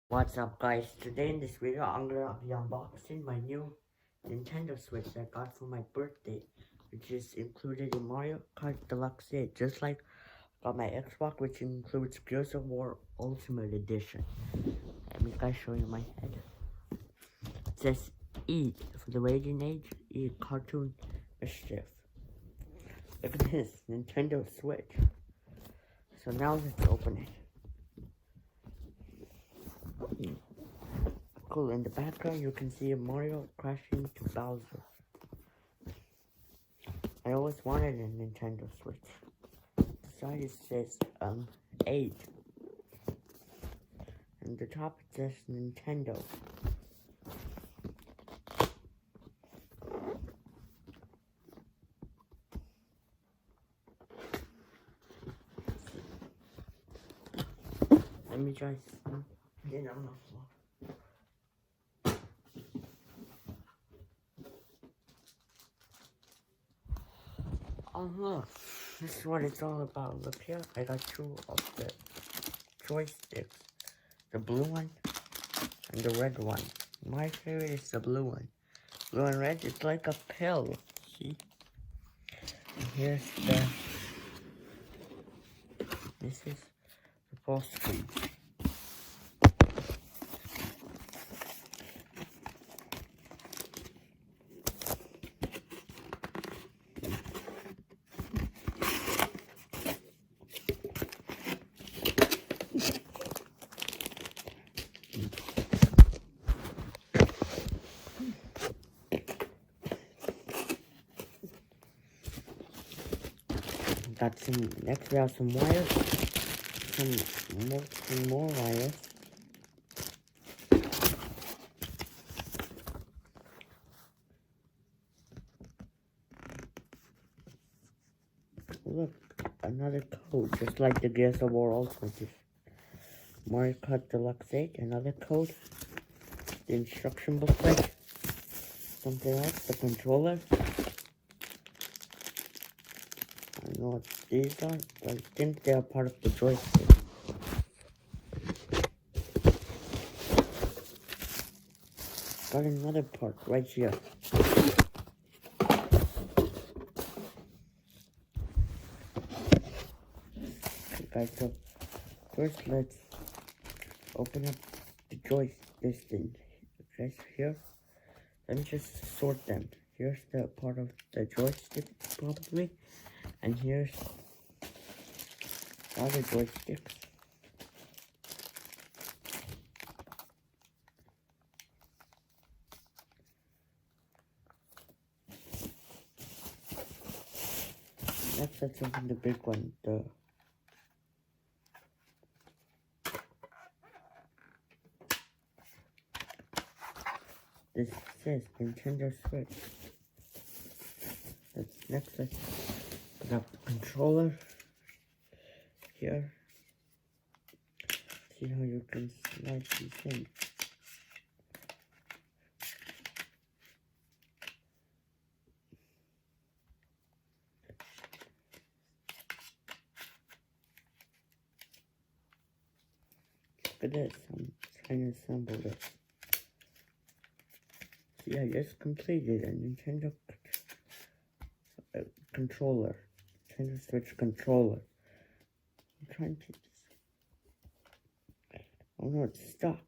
What's up guys, today in this video I'm gonna be unboxing my new Nintendo Switch that I got for my birthday, which is included in Mario Kart Deluxe 8, just like got my Xbox, which includes Gears of War Ultimate Edition. Let me guys show you my head. It says E for the Raging Age, E Cartoon Mischief. Look at this Nintendo Switch. So now let's open it. Cool, in the background you can see Mario crashing to Bowser. I always wanted a Nintendo Switch. The side it says 8. And the top it says Nintendo. Let me try some. Get on the floor. Oh look, this is what it's all about. Look here, I got two of the joysticks. The blue one and the red one. My favorite is the blue one. Blue and red, it's like a pill. See? Here's this is the full screen. Got some, next we have some wires, some more wires. Look, another code, just like the Gears of War Ultimate. Mario Kart Deluxe 8, another code. The instruction booklet. Something else, the controller. I don't know what these are, but I think they are part of the joystick. Got another part right here. Okay guys, so first let's open up the joystick, this thing. Right here. Let me just sort them. Here's the part of the joystick, probably. And here's the other joysticks. Let's open the big one. This says Nintendo Switch. Let's put up the controller here. See how you can slide these in. Look at this. I'm trying to assemble this. See, I just completed a Nintendo controller. Nintendo Switch controller. I'm trying to. Oh no, it's stuck.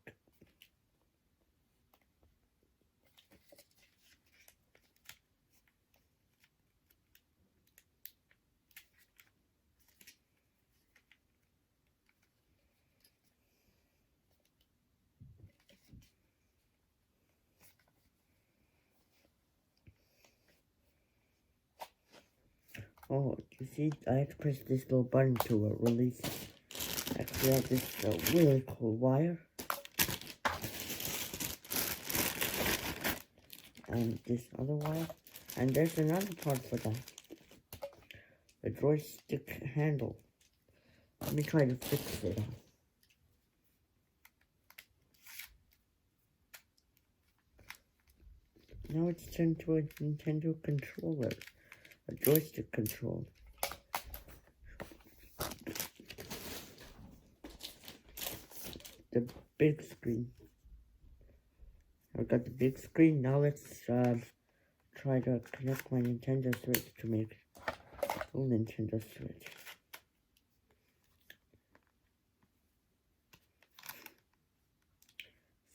Oh, you see, I have to press this little button to release it. Actually, I have this really cool wire. And this other wire. And there's another part for that. The joystick handle. Let me try to fix it. Now it's turned to a Nintendo controller. A joystick control. The big screen. I got the big screen. Now let's try to connect my Nintendo Switch to make a Nintendo Switch.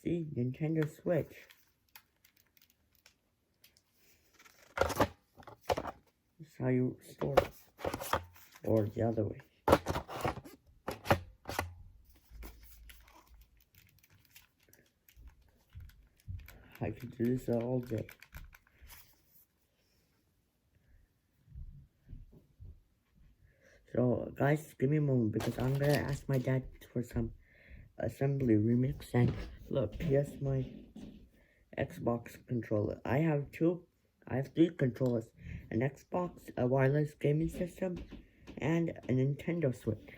See, Nintendo Switch. That's how you store it. Or the other way. I could do this all day. So, guys, give me a moment because I'm gonna ask my dad for some assembly remix. And look, here's my Xbox controller. I have three controllers: an Xbox, a wireless gaming system, and a Nintendo Switch.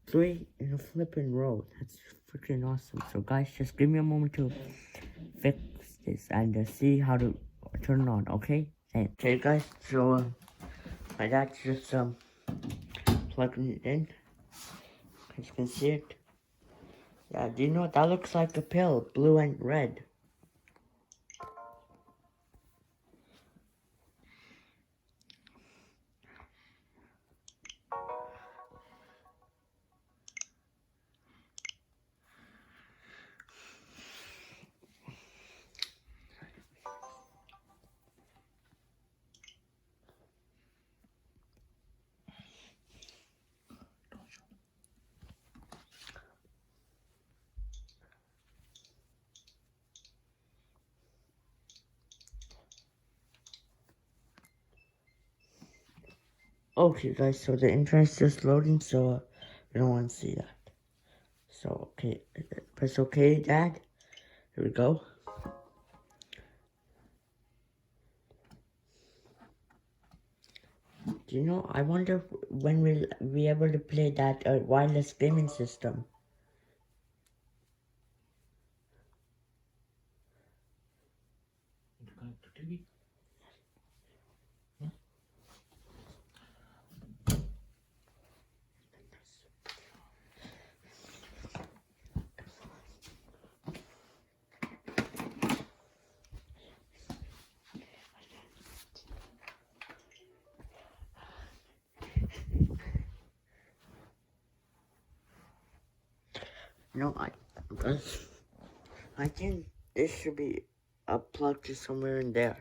3 in a flipping row. That's freaking awesome. So, guys, just give me a moment to fix this and see how to turn it on. Okay? Okay, guys. So, my dad's just plugging it in. As you can see it. Yeah, do you know what that looks like? A pill, blue and red. Okay, guys, so the internet's just loading, so we don't want to see that. So, okay, press OK, Dad. Here we go. Do you know, I wonder when we'll be able to play that wireless gaming system. No, I think this should be plugged to somewhere in there.